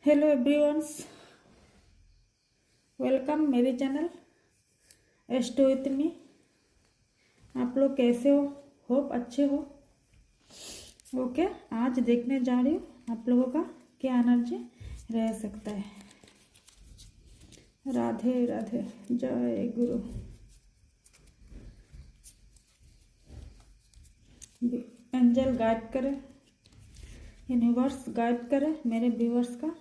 Hello everyone's, welcome मेरे channel एस्टो with me. आप लोग कैसे हो? होप अच्छे हो। ओके, आज देखने जा रही हूँ आप लोगों का क्या एनर्जी रह सकता है। राधे राधे, जय गुरु। एंजल गाइड करे, यूनिवर्स गाइड करे मेरे व्यूवर्स का।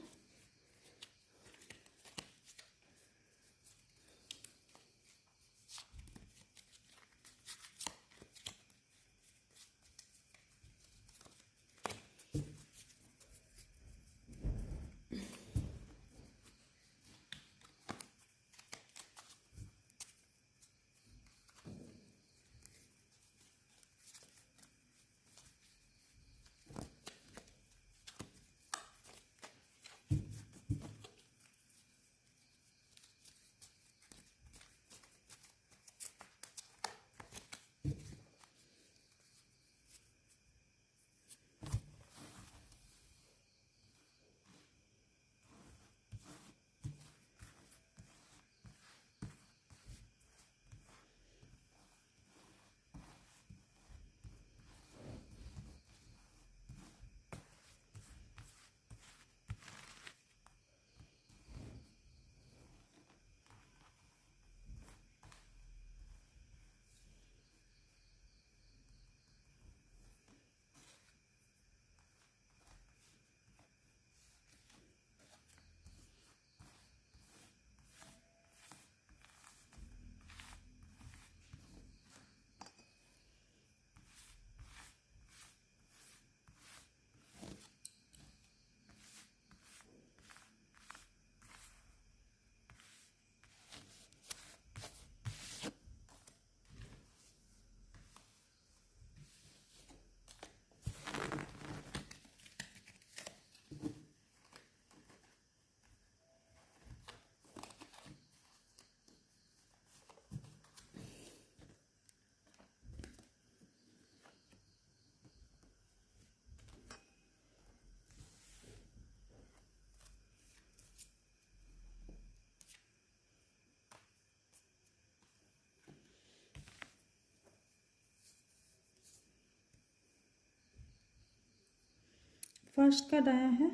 फर्स्ट कार्ड आया है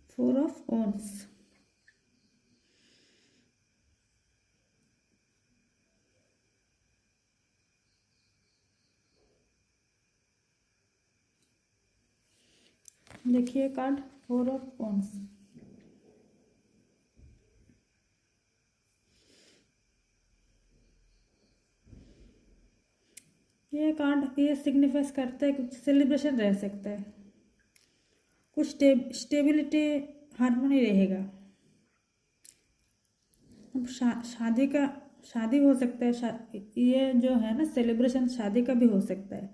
4 ऑफ वॉन्ड्स। देखिए कार्ड 4 ऑफ वॉन्ड्स। ये कार्ड ये सिग्निफाइज करता है कुछ सेलिब्रेशन रह सकता है, कुछ स्टेबिलिटी, हार्मोनी रहेगा। अब शादी हो सकता है। ये जो है ना सेलिब्रेशन शादी का भी हो सकता है।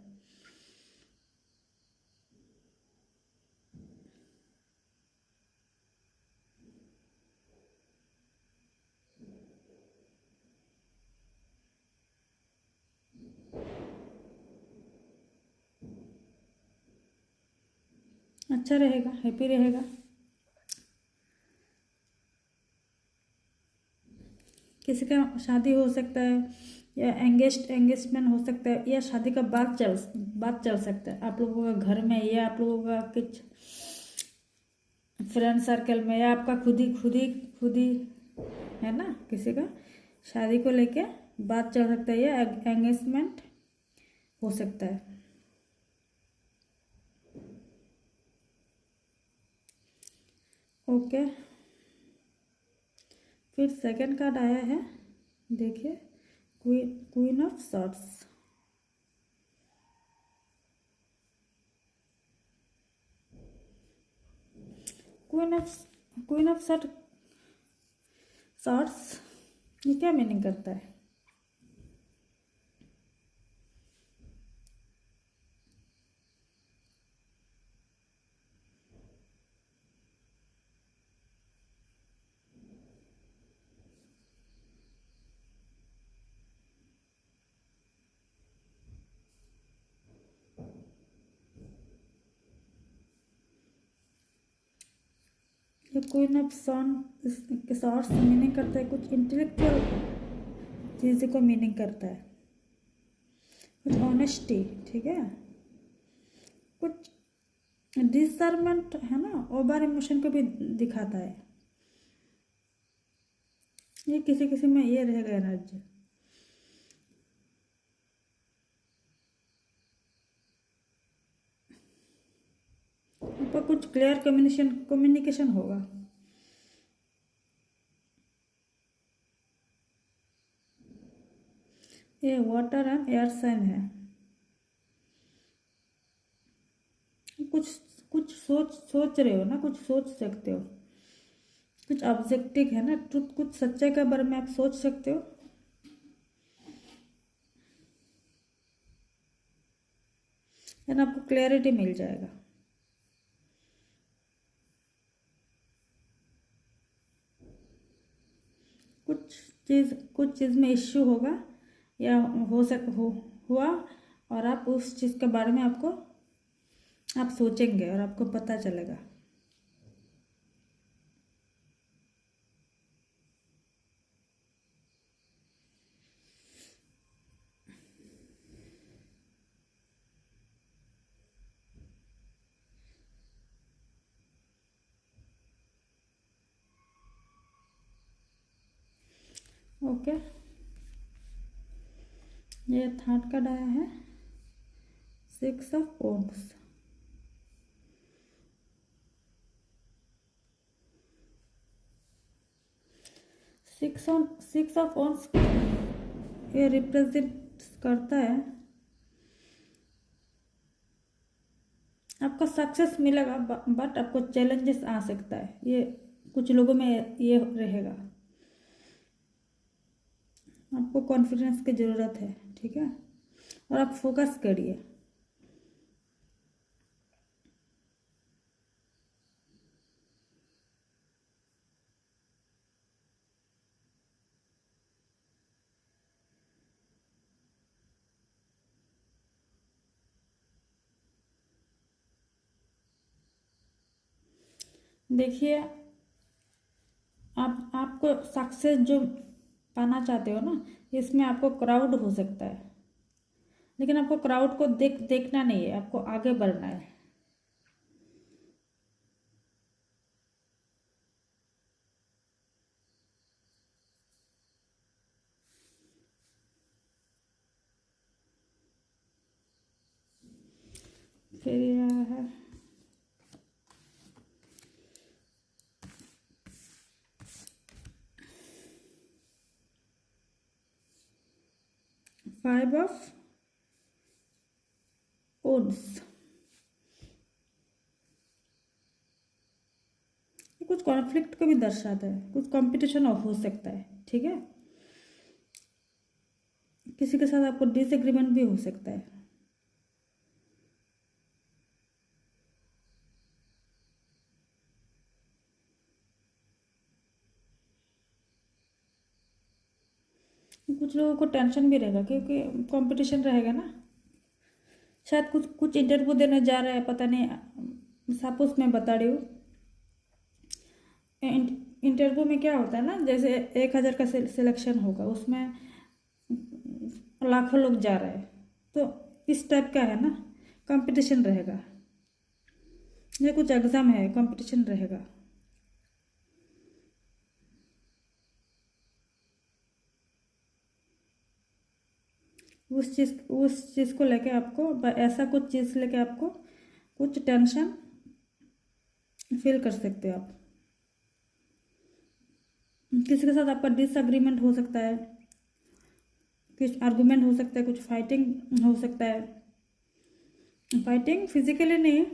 अच्छा रहेगा, हैप्पी रहेगा। किसी का शादी हो सकता है या एंगेजमेंट हो सकता है या शादी का बात चल सकता है आप लोगों का घर में या आप लोगों का कुछ फ्रेंड सर्कल में या आपका खुद ही है ना, किसी का शादी को लेके बात चल सकता है या एंगेजमेंट हो सकता है। ओके, फिर सेकंड कार्ड आया है, देखिए queen of swords. Queen of swords ये क्या मीनिंग करता है? कोई ना सॉन्ग शॉर्ट्स मीनिंग करता है, कुछ इंटेलेक्चुअल चीज़ को मीनिंग करता है, कुछ ऑनेस्टी, ठीक है, कुछ डिसर्नमेंट है ना, ओवर इमोशन को भी दिखाता है। ये किसी किसी में ये रहेगा एनर्जी। पर कुछ क्लियर कम्युनिकेशन होगा। ये वाटर एंड एयर साइन है। कुछ कुछ सोच रहे हो ना, कुछ सोच सकते हो, कुछ ऑब्जेक्टिव है ना, कुछ सच्चाई के बारे में आप सोच सकते हो। ना आपको क्लैरिटी मिल जाएगा। कुछ चीज़ में इश्यू होगा या हुआ, और आप उस चीज़ के बारे में आप सोचेंगे और आपको पता चलेगा। ओके, ये थर्ड का डाया है 6 of wands. Six of wands ये रिप्रेजेंट करता है आपका सक्सेस मिलेगा, बट आपको चैलेंजेस आ सकता है। ये कुछ लोगों में ये रहेगा। आपको कॉन्फिडेंस की ज़रूरत है, ठीक है, और आप फोकस करिए। देखिए, आपको सक्सेस जो पाना चाहते हो ना, इसमें आपको क्राउड हो सकता है, लेकिन आपको क्राउड को देखना नहीं है, आपको आगे बढ़ना है। फिर यह है 5 ऑफ वॉन्ड्स। कुछ कॉन्फ्लिक्ट को भी दर्शाता है, कुछ कंपटीशन हो सकता है, ठीक है, किसी के साथ आपको डिसएग्रीमेंट भी हो सकता है। कुछ लोगों को टेंशन भी रहेगा क्योंकि कंपटीशन रहेगा ना। शायद कुछ कुछ इंटरव्यू देने जा रहे हैं, पता नहीं, सपोज मैं बता रही हूँ। इंटरव्यू में क्या होता है ना, जैसे 1,000 का सिलेक्शन होगा, उसमें लाखों लोग जा रहे हैं, तो इस टाइप का है ना, कंपटीशन रहेगा। ये कुछ एग्जाम है, कंपटीशन रहेगा। उस चीज़ को लेके आपको, ऐसा कुछ चीज़ लेके आपको कुछ टेंशन फील कर सकते हो आप। किसी के साथ आपका डिसएग्रीमेंट हो सकता है, कुछ आर्गुमेंट हो सकता है, कुछ फाइटिंग हो सकता है। फाइटिंग फिजिकली नहीं,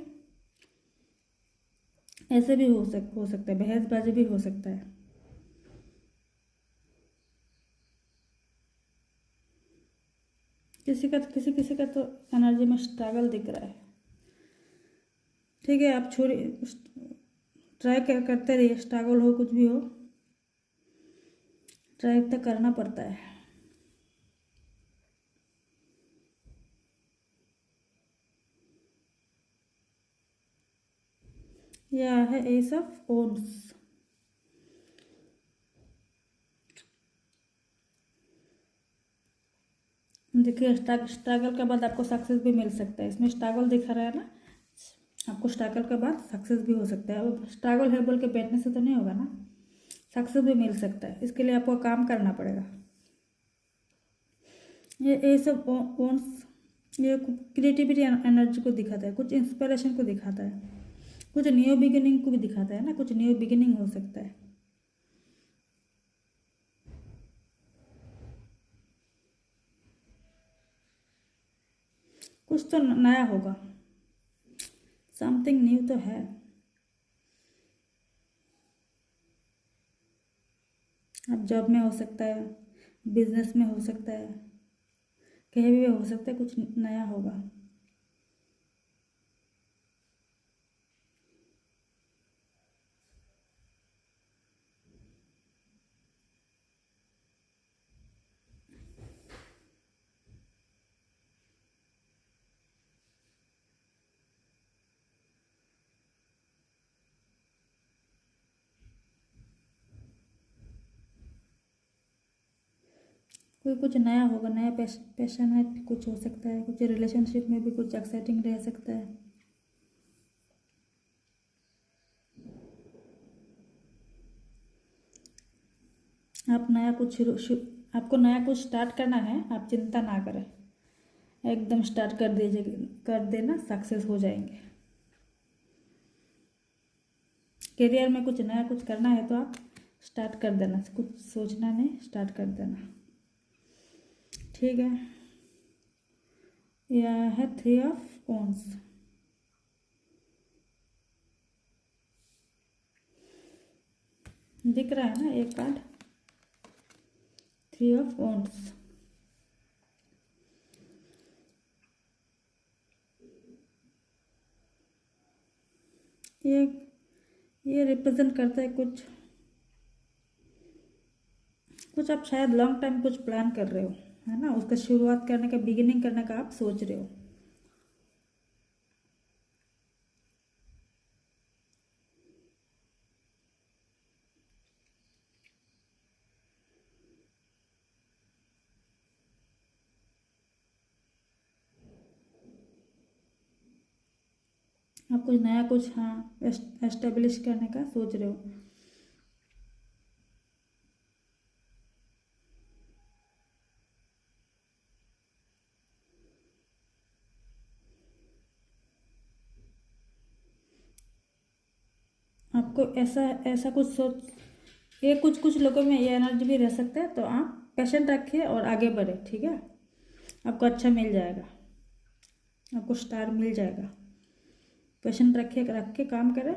ऐसे भी हो सकता है, बहसबाजी भी हो सकता है। किसी का तो एनर्जी में स्ट्रगल दिख रहा है, ठीक है, आप छोड़िए, ट्राई करते रहिए, स्ट्रगल हो कुछ भी हो, ट्राई तो करना पड़ता है। यह है एस ऑफ वॉन्ड्स। देखिए स्ट्रगल के बाद आपको सक्सेस भी मिल सकता है। इसमें स्ट्रगल दिखा रहा है ना, आपको स्ट्रगल के बाद सक्सेस भी हो सकता है। अब स्ट्रगल है बोल के बैठने से तो नहीं होगा ना, सक्सेस भी मिल सकता है। इसके लिए आपको काम करना पड़ेगा। ये सब ओन्स ये क्रिएटिविटी एनर्जी को दिखाता है, कुछ इंस्पिरेशन को दिखाता है, कुछ न्यू बिगिनिंग को भी दिखाता है ना, कुछ न्यू बिगिनिंग हो सकता है। कुछ तो नया होगा, समथिंग न्यू तो है। अब जॉब में हो सकता है, बिजनेस में हो सकता है, कहीं भी हो सकता है, कुछ नया होगा। कोई कुछ नया होगा, नया पैशन है, कुछ हो सकता है। कुछ रिलेशनशिप में भी कुछ एक्साइटिंग रह सकता है। आप नया कुछ आपको नया कुछ स्टार्ट करना है, आप चिंता ना करें, एकदम स्टार्ट कर दीजिए, कर देना, सक्सेस हो जाएंगे। करियर में कुछ नया कुछ करना है तो आप स्टार्ट कर देना, कुछ सोचना नहीं, स्टार्ट कर देना, ठीक है। यह है 3 ऑफ वॉन्ड्स। दिख रहा है ना एक कार्ड, 3 ऑफ वॉन्ड्स। ये रिप्रेजेंट करता है कुछ आप शायद लॉन्ग टाइम कुछ प्लान कर रहे हो, है ना, उसका शुरुआत करने का, बिगिनिंग करने का आप सोच रहे हो। आप कुछ नया कुछ, हाँ, एस्टेब्लिश करने का सोच रहे हो। आपको ऐसा ऐसा कुछ सोच, ये कुछ लोगों में ये एनर्जी भी रह सकता है। तो आप पेशेंट रखिए और आगे बढ़े, ठीक है। आपको अच्छा मिल जाएगा, आपको स्टार मिल जाएगा। पेशेंट रखिए, रख के काम करें,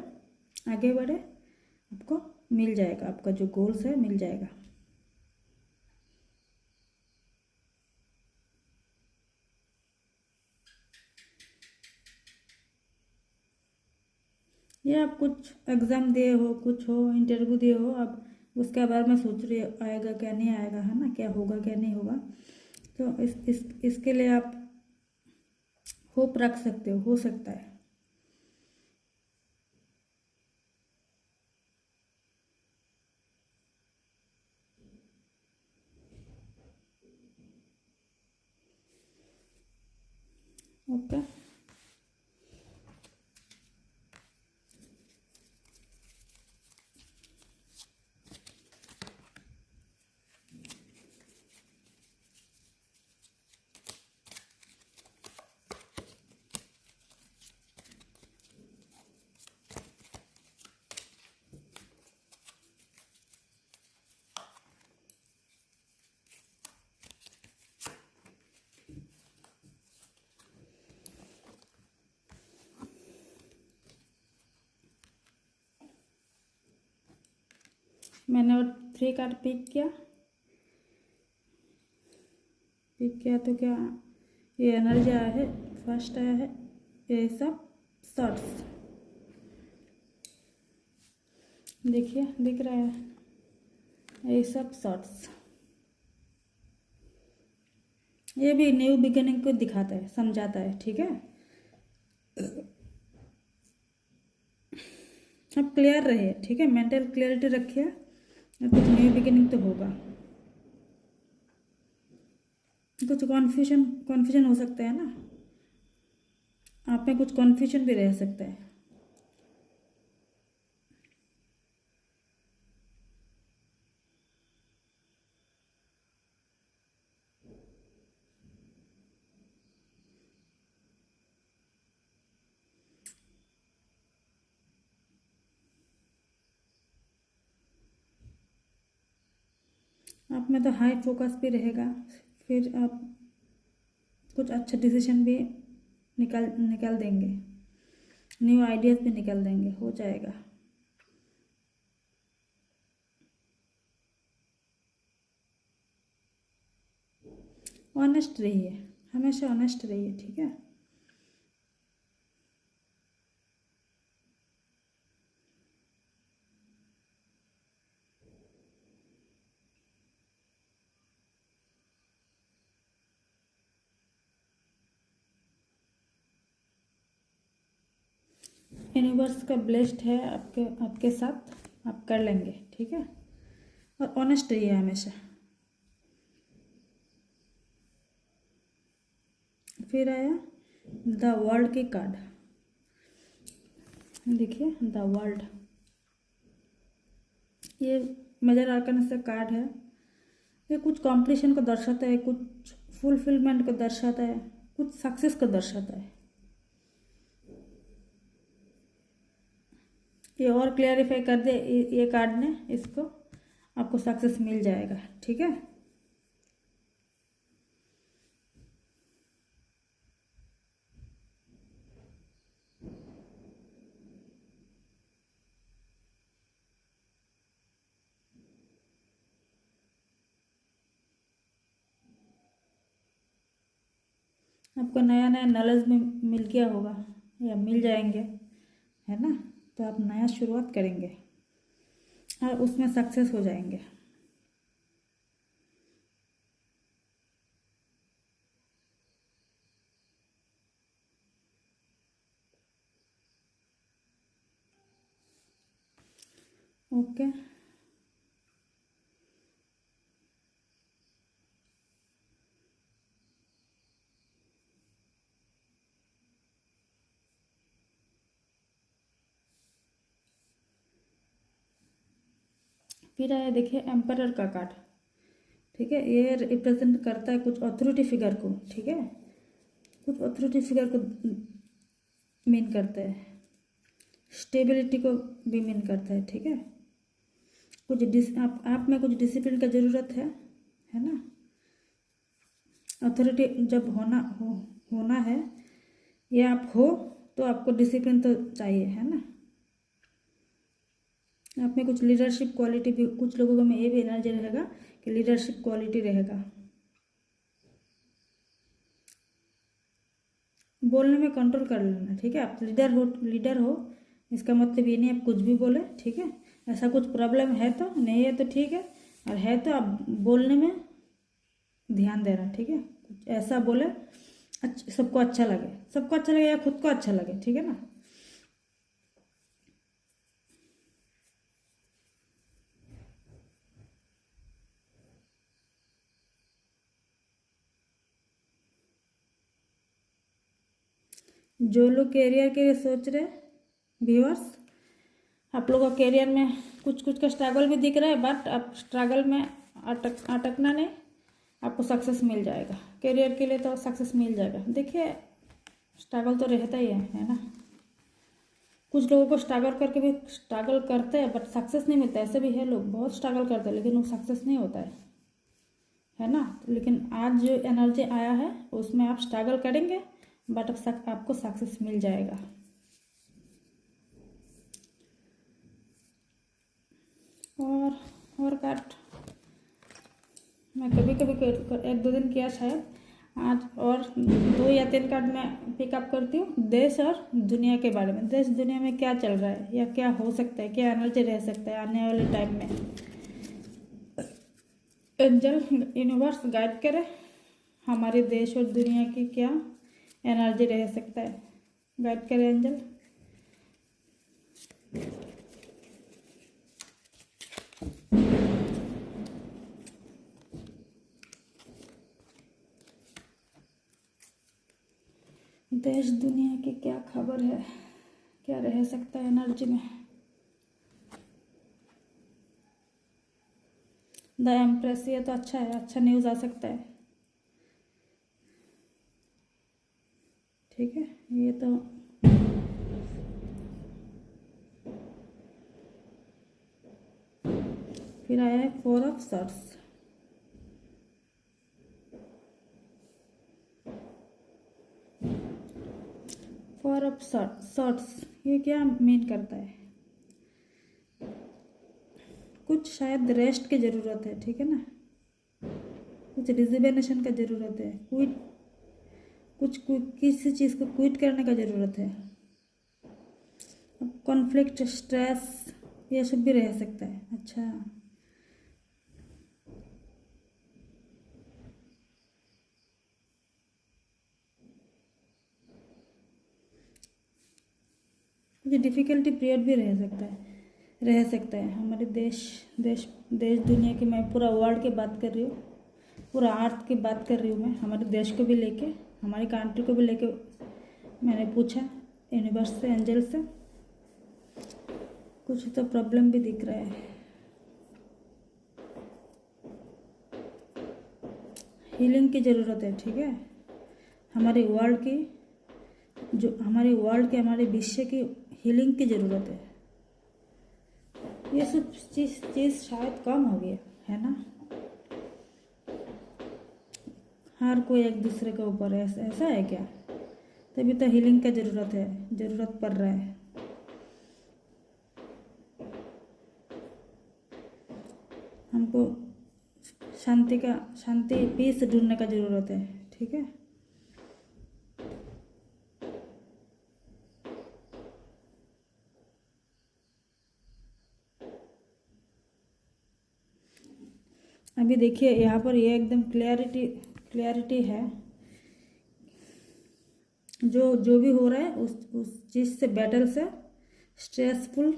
आगे बढ़े, आपको मिल जाएगा, आपका जो गोल्स है मिल जाएगा। ये आप कुछ एग्ज़ाम दिए हो, कुछ हो, इंटरव्यू दिए हो, अब उसके बारे में सोच रहे हो आएगा क्या नहीं आएगा, है ना, क्या होगा क्या नहीं होगा। तो इसके लिए आप होप रख सकते हो सकता है। ओके, मैंने और 3 कार्ड पिक किया तो क्या ये एनर्जी आया है। फर्स्ट आया है ये सब शॉर्ट्स, देखिए दिख रहा है, ये सब शॉर्ट्स। ये भी न्यू बिगिनिंग को दिखाता है, समझाता है, ठीक है। अब क्लियर रहिए, ठीक है, मेंटल क्लियरिटी रखिए, कुछ न्यू बिगिनिंग तो होगा। कुछ कन्फ्यूजन हो सकता है ना, आप में कुछ कन्फ्यूजन भी रह सकता है। आप में तो हाई फोकस भी रहेगा, फिर आप कुछ अच्छा डिसीजन भी निकाल देंगे, न्यू आइडियाज़ भी निकाल देंगे, हो जाएगा। ऑनेस्ट रहिए, हमेशा ऑनेस्ट रहिए, ठीक है। यूनिवर्स का ब्लेस्ड है आपके साथ, आप कर लेंगे, ठीक है। और ऑनेस्ट रहिए हमेशा। फिर आया द वर्ल्ड की कार्ड, देखिए द वर्ल्ड, ये मेजर आर्कन से कार्ड है। ये कुछ कॉम्प्लीशन को दर्शाता है, कुछ फुलफिलमेंट को दर्शाता है, कुछ सक्सेस को दर्शाता है। ये और क्लियरिफाई कर दे ये कार्ड ने इसको, आपको सक्सेस मिल जाएगा, ठीक है। आपको नया नया नॉलेज में मिल गया होगा या मिल जाएंगे, है ना। तो आप नया शुरुआत करेंगे और उसमें सक्सेस हो जाएंगे। ओके, फिर आया देखिए एम्परर का कार्ड, ठीक है। ये रिप्रेजेंट करता है कुछ अथॉरिटी फिगर को, ठीक है, कुछ अथॉरिटी फिगर को मीन करता है, स्टेबिलिटी को भी मीन करता है, ठीक है। कुछ आप में कुछ डिसिप्लिन का ज़रूरत है ना। अथॉरिटी जब होना है या आप हो तो आपको डिसिप्लिन तो चाहिए, है ना। आप में कुछ लीडरशिप क्वालिटी भी, कुछ लोगों में ये भी एनर्जी रहेगा कि लीडरशिप क्वालिटी रहेगा। बोलने में कंट्रोल कर लेना, ठीक है। आप लीडर हो इसका मतलब ये नहीं आप कुछ भी बोले, ठीक है। ऐसा कुछ प्रॉब्लम है तो नहीं है तो ठीक है, और है तो आप बोलने में ध्यान देना, ठीक है। कुछ ऐसा बोले सबको अच्छा लगे या खुद को अच्छा लगे, ठीक है ना। जो लोग कैरियर के लिए सोच रहे व्यूअर्स, आप लोगों का कैरियर में कुछ कुछ का स्ट्रगल भी दिख रहा है, बट आप स्ट्रगल में अटकना नहीं, आपको सक्सेस मिल जाएगा। कैरियर के लिए तो सक्सेस मिल जाएगा। देखिए स्ट्रगल तो रहता ही है ना। कुछ लोगों को स्ट्रगल करते हैं बट सक्सेस नहीं मिलता, ऐसे भी है लोग बहुत स्ट्रगल करते हैं लेकिन वो सक्सेस नहीं होता है ना। लेकिन आज जो एनर्जी आया है उसमें आप स्ट्रगल करेंगे बट आपको सक्सेस मिल जाएगा। और कार्ड मैं कभी कभी 1-2 दिन किया शायद, आज और 2 या 3 कार्ड मैं पिकअप करती हूँ देश और दुनिया के बारे में। देश दुनिया में क्या चल रहा है या क्या हो सकता है, क्या एनर्जी रह सकता है आने वाले टाइम में। एंजल यूनिवर्स गाइड करे हमारे देश और दुनिया की क्या एनर्जी रह सकता है, गाइड करे एंजल। देश दुनिया की क्या खबर है, क्या रह सकता है एनर्जी में। द एम्प्रेस, ये तो अच्छा है, अच्छा न्यूज़ आ सकता है। ठीक है, ये तो फिर आया है 4 of swords. Four of swords ये क्या मीन करता है? कुछ शायद रेस्ट की ज़रूरत है, ठीक है ना, कुछ रिजिग्नेशन का ज़रूरत है, किसी चीज़ को क्विट करने का ज़रूरत है। कॉन्फ्लिक्ट, स्ट्रेस, ये सब भी रह सकता है। अच्छा, कुछ डिफ़िकल्टी पीरियड भी रह सकता है हमारे देश देश देश दुनिया की, मैं पूरा वर्ल्ड की बात कर रही हूँ, पूरा अर्थ की बात कर रही हूँ मैं। हमारे देश को भी लेके, हमारी कंट्री को भी लेके मैंने पूछा यूनिवर्स से, एंजल से। कुछ तो प्रॉब्लम भी दिख रहा है। हीलिंग की ज़रूरत है, ठीक है, हमारे वर्ल्ड की, हमारे विश्व की हीलिंग की ज़रूरत है। ये सब चीज़ शायद कम हो गया है ना, हर कोई एक दूसरे के ऊपर ऐसा है क्या? तभी तो हीलिंग का ज़रूरत पड़ रहा है। हमको शांति पीस ढूंढने का ज़रूरत है, ठीक है। अभी देखिए यहाँ पर ये एकदम क्लैरिटी है। जो भी हो रहा है उस चीज़ से, बैटल से, स्ट्रेसफुल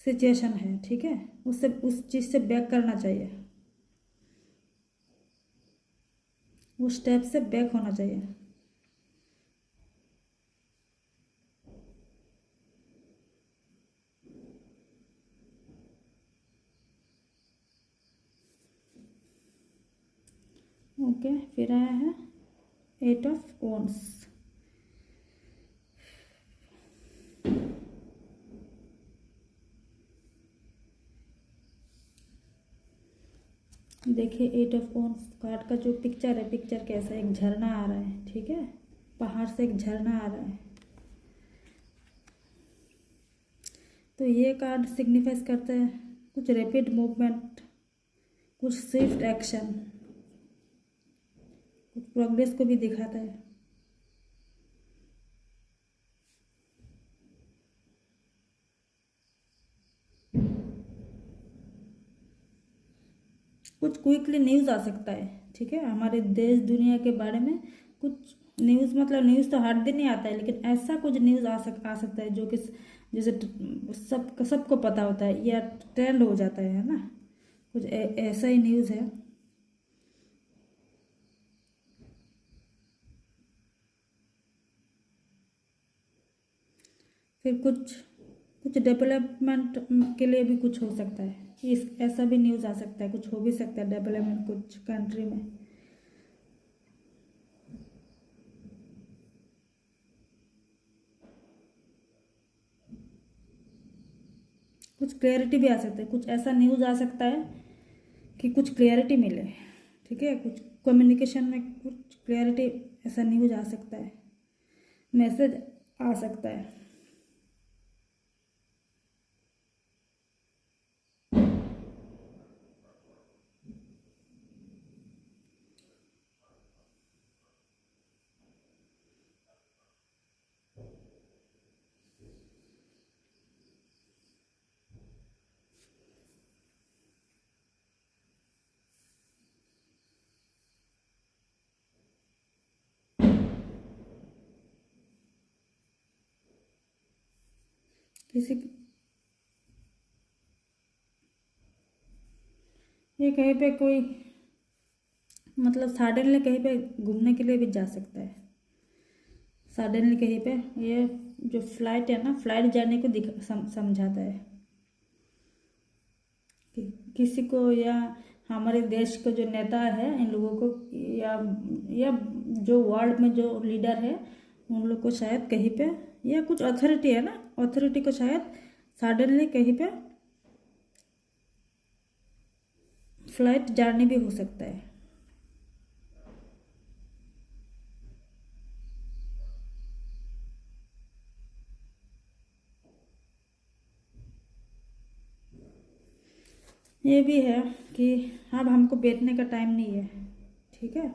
सिचुएशन है, ठीक है, उस चीज़ से बैक करना चाहिए, उस स्टेप से बैक होना चाहिए। ओके, फिर आया है 8 ऑफ वॉन्ड्स। देखिए 8 ऑफ वॉन्ड्स कार्ड का जो पिक्चर कैसा है, एक झरना आ रहा है, ठीक है, पहाड़ से एक झरना आ रहा है। तो ये कार्ड सिग्निफाइज करता है कुछ रैपिड मूवमेंट, कुछ स्विफ्ट एक्शन, कुछ प्रोग्रेस को भी दिखाता है। कुछ क्विकली न्यूज़ आ सकता है, ठीक है, हमारे देश दुनिया के बारे में कुछ न्यूज़, मतलब न्यूज़ तो हर दिन ही आता है, लेकिन ऐसा कुछ न्यूज़ आ सकता है जो कि जैसे सबको पता होता है या ट्रेंड हो जाता है ना, कुछ ऐसा ही न्यूज़ है। फिर कुछ डेवलपमेंट के लिए भी कुछ हो सकता है, ऐसा भी न्यूज़ आ सकता है, कुछ हो भी सकता है डेवलपमेंट कुछ कंट्री में। कुछ क्लैरिटी भी आ सकता है, कुछ ऐसा न्यूज़ आ सकता है कि कुछ क्लैरिटी मिले, ठीक है, कुछ कम्युनिकेशन में कुछ क्लैरिटी, ऐसा न्यूज़ आ सकता है, मैसेज आ सकता है। किसी ये कहीं पे कोई, मतलब सडनली कहीं पे घूमने के लिए भी जा सकता है, सडनली कहीं पे ये जो फ्लाइट है ना, फ्लाइट जर्नी को समझाता है किसी को, या हमारे देश को जो नेता है इन लोगों को, या जो वर्ल्ड में जो लीडर है उन लोग को शायद कहीं पे, या कुछ अथॉरिटी है ना, अथॉरिटी को शायद सडनली कहीं पे फ्लाइट जर्नी भी हो सकता है। ये भी है कि अब हमको बैठने का टाइम नहीं है, ठीक है।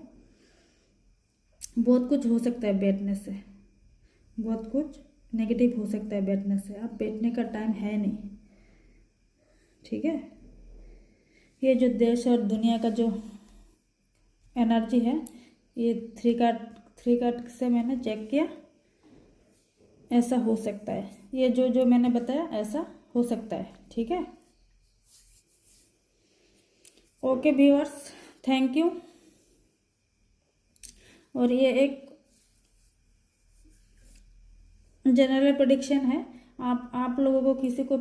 बहुत कुछ हो सकता है बैठने से, बहुत कुछ नेगेटिव हो सकता है बैठने से। अब बैठने का टाइम है नहीं, ठीक है। ये जो देश और दुनिया का जो एनर्जी है, ये थ्री कार्ड से मैंने चेक किया, ऐसा हो सकता है। ये जो जो मैंने बताया ऐसा हो सकता है, ठीक है। Okay viewers, thank you. और ये एक जनरल प्रेडिक्शन है। आप लोगों को किसी को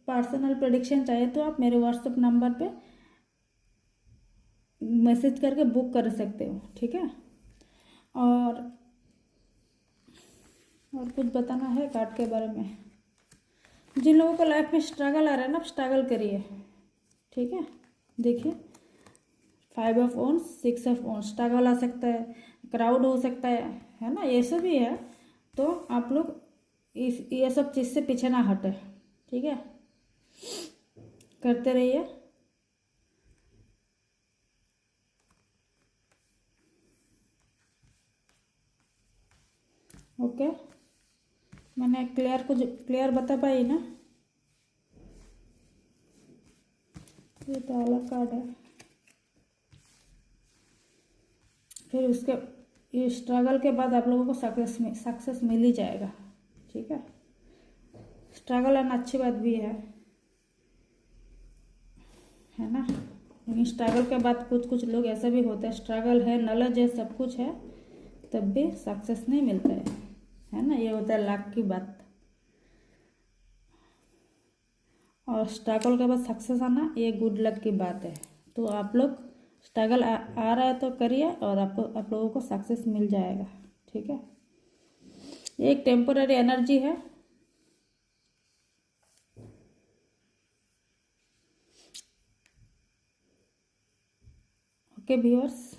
पर्सनल प्रेडिक्शन चाहिए तो आप मेरे व्हाट्सएप नंबर पे मैसेज करके बुक कर सकते हो, ठीक है। और कुछ बताना है कार्ड के बारे में। जिन लोगों को लाइफ में स्ट्रगल आ रहा है ना, स्ट्रगल करिए, ठीक है। देखिए 5 ऑफ ऑन्स, 6 ऑफ ऑन्स, स्ट्रगल आ सकता है, क्राउड हो सकता है ना, ये सब भी है। तो आप लोग ये सब चीज़ से पीछे ना हटे, ठीक है। करते रहिए। ओके, मैंने क्लियर बता पाई ना। ये तो अलग कार्ड है। फिर उसके ये स्ट्रगल के बाद आप लोगों को सक्सेस मिल ही जाएगा, ठीक है। स्ट्रगल आना अच्छी बात भी है ना। लेकिन स्ट्रगल के बाद कुछ लोग ऐसा भी होता है, स्ट्रगल है, नॉलेज है, सब कुछ है, तब भी सक्सेस नहीं मिलता है ना। ये होता है लक की बात। और स्ट्रगल के बाद सक्सेस आना ये गुड लक की बात है। तो आप लोग स्ट्रगल आ रहा है तो करिए, और आप लोगों को सक्सेस मिल जाएगा, ठीक है। ये एक टेम्पोररी एनर्जी है। ओके व्यूअर्स,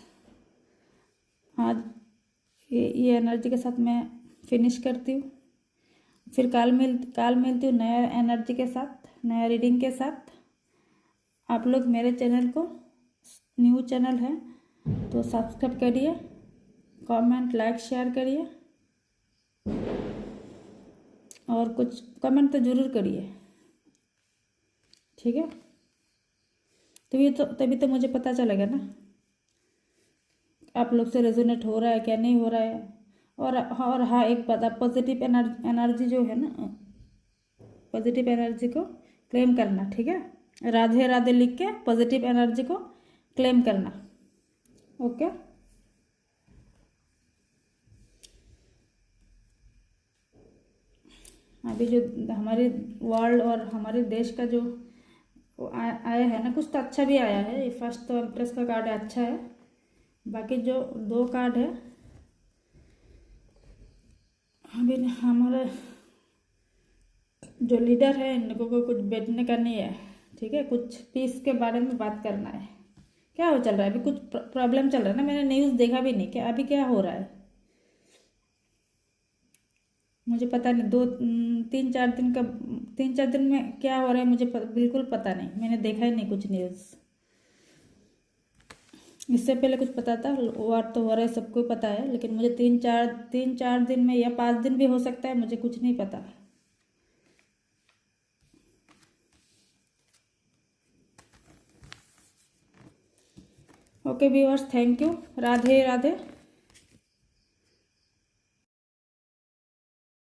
आज ये एनर्जी के साथ मैं फिनिश करती हूँ। फिर काल मिलती हूँ नया एनर्जी के साथ, नया रीडिंग के साथ। आप लोग मेरे चैनल को, न्यू चैनल है तो सब्सक्राइब करिए, कमेंट लाइक शेयर करिए, और कुछ कमेंट तो ज़रूर करिए, ठीक है। तभी तो मुझे पता चलेगा ना आप लोग से रेजोनेट हो रहा है क्या नहीं हो रहा है। और हाँ, एक बात, आप पॉजिटिव एनर्जी जो है ना, पॉजिटिव एनर्जी को क्लेम करना, ठीक है। राधे राधे लिख के पॉजिटिव एनर्जी को क्लेम करना, ओके। अभी जो हमारे वर्ल्ड और हमारे देश का जो आया है ना, कुछ तो अच्छा भी आया है। ये फर्स्ट तो एम्प्रेस का कार्ड है, अच्छा है। बाकी जो 2 कार्ड है, अभी हमारे जो लीडर है इन लोगों को कुछ बैठने का नहीं है, ठीक है। कुछ पीस के बारे में बात करना है। क्या हो चल रहा है अभी, कुछ प्रॉब्लम चल रहा है ना, मैंने न्यूज़ देखा भी नहीं, क्या अभी क्या हो रहा है मुझे पता नहीं। 3-4 दिन में क्या हो रहा है मुझे बिल्कुल पता नहीं, मैंने देखा ही नहीं कुछ न्यूज़। इससे पहले कुछ पता था, वार तो हो रहा है सबको पता है, लेकिन मुझे 3-4 दिन में या 5 दिन भी हो सकता है, मुझे कुछ नहीं पता। Okay viewers, thank you. Radhe Radhe.